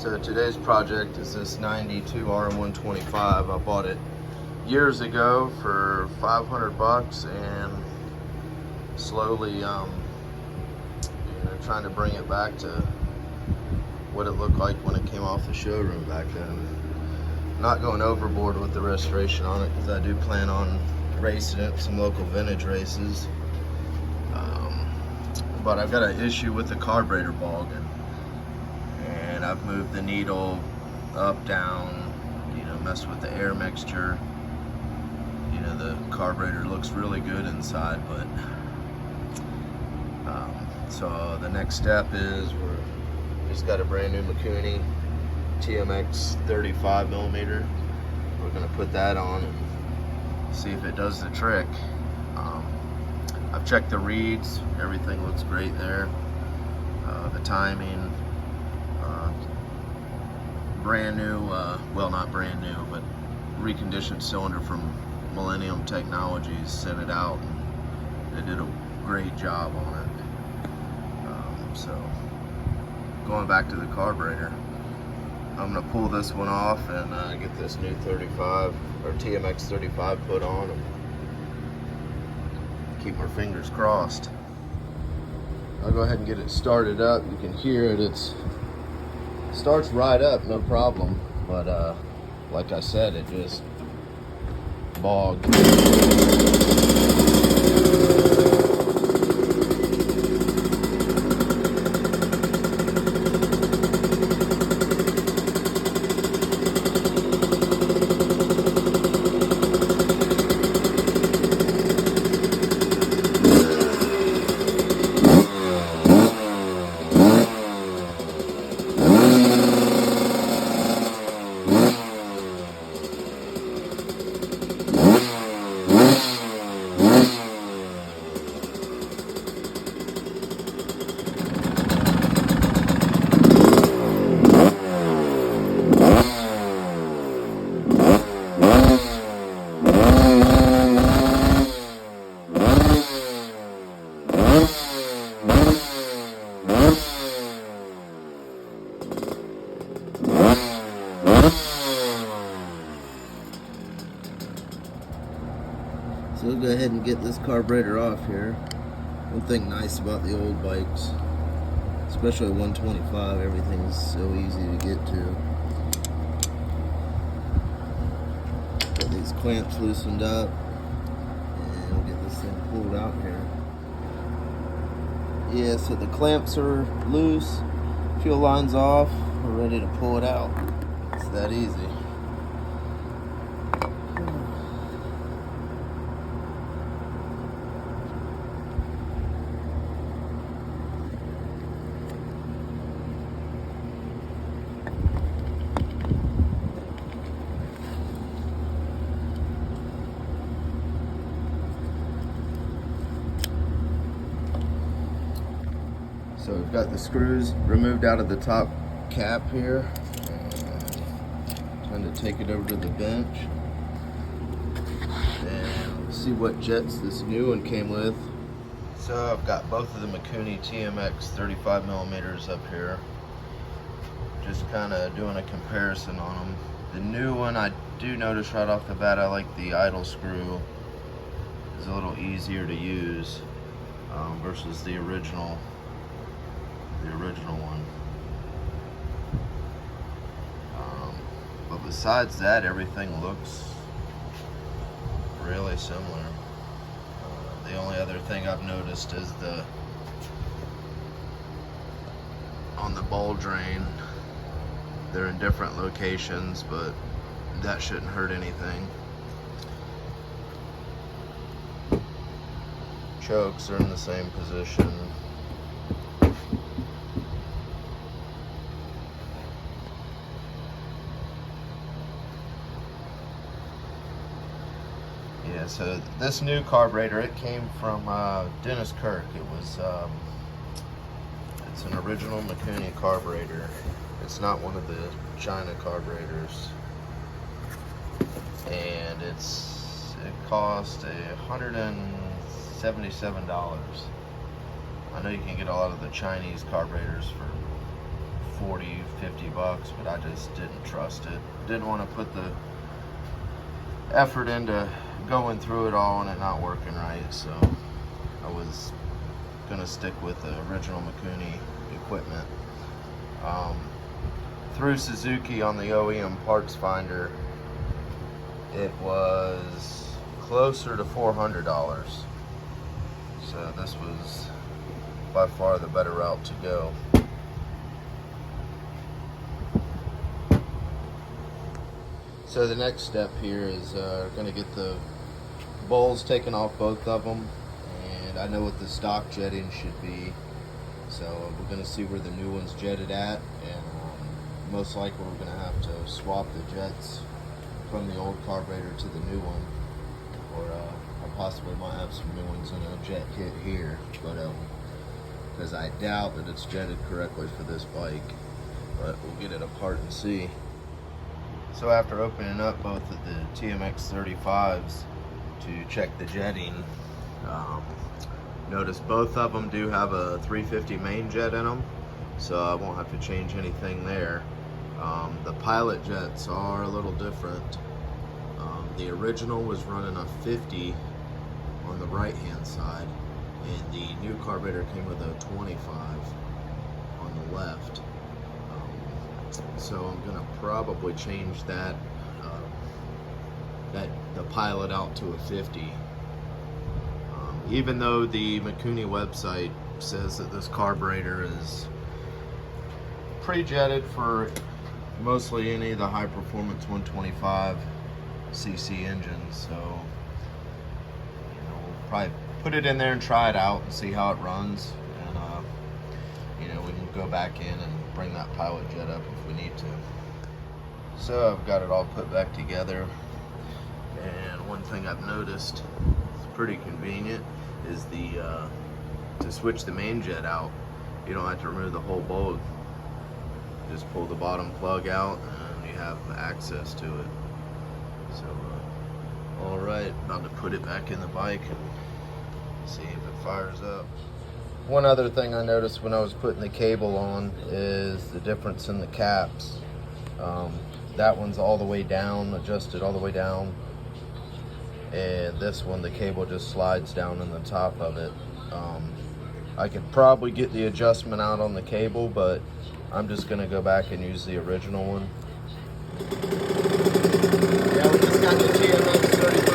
So today's project is this 92 RM125. I bought it years ago for 500 bucks and slowly trying to bring it back to what it looked like when it came off the showroom back then. Not going overboard with the restoration on it because I do plan on racing it some local vintage races. But I've got an issue with the carburetor bogging, and I've moved the needle up, down, messed with the air mixture. The carburetor looks really good inside, but so the next step is we just got a brand new Mikuni tmx35mm. We're gonna put that on and see if it does the trick. I've checked the reads, everything looks great there. The timing, brand new, well, not brand new, but reconditioned cylinder from Millennium Technologies sent it out, and they did a great job on it. So going back to the carburetor, I'm gonna pull this one off and get this new 35 or TMX35 put on and keep our fingers crossed. I'll go ahead and get it started up. You can hear it, it starts right up, no problem, but like I said, it just bogged. So we'll go ahead and get this carburetor off here. One thing nice about the old bikes, especially 125, everything's so easy to get to. Got these clamps loosened up, and we'll get this thing pulled out here. Yeah, so the clamps are loose, fuel line's off, we're ready to pull it out. It's that easy. So we've got the screws removed out of the top cap here. Trying to take it over to the bench and see what jets this new one came with. So I've got both of the Mikuni TMX35mm up here. Just kind of doing a comparison on them. The new one, I do notice right off the bat, I like the idle screw. It's a little easier to use versus the original one. But besides that, everything looks really similar. The only other thing I've noticed is on the ball drain, they're in different locations, but that shouldn't hurt anything. Chokes are in the same position. Yeah, so this new carburetor, it came from Dennis Kirk. It was, it's an original Mikuni carburetor. It's not one of the China carburetors. And it cost $177. I know you can get a lot of the Chinese carburetors for $40-50, but I just didn't trust it. Didn't want to put the effort into going through it all and it not working right, so I was gonna stick with the original Mikuni equipment. Through Suzuki on the OEM parts finder, it was closer to $400, so this was by far the better route to go. So the next step here is going to get the bowls taken off both of them, and I know what the stock jetting should be, so we're going to see where the new one's jetted at, and most likely we're going to have to swap the jets from the old carburetor to the new one, or I possibly might have some new ones in a jet kit here, but because I doubt that it's jetted correctly for this bike, but we'll get it apart and see. So after opening up both of the tmx35s to check the jetting, notice both of them do have a 350 main jet in them, so I won't have to change anything there. The pilot jets are a little different. The original was running a 50 on the right hand side, and the new carburetor came with a 25 on the left. So I'm gonna probably change that the pilot out to a 50. Even though the Mikuni website says that this carburetor is pre-jetted for mostly any of the high performance 125cc engines, so we'll probably put it in there and try it out and see how it runs, and we can go back in and bring that pilot jet up if we need to. So I've got it all put back together, and one thing I've noticed is pretty convenient is to switch the main jet out, you don't have to remove the whole bolt. Just pull the bottom plug out and you have access to it. So alright, about to put it back in the bike and see if it fires up. One other thing I noticed when I was putting the cable on is the difference in the caps. That one's all the way down, adjusted all the way down, and this one the cable just slides down in the top of it. I could probably get the adjustment out on the cable, but I'm just gonna go back and use the original one. Yeah, we just got the tmx35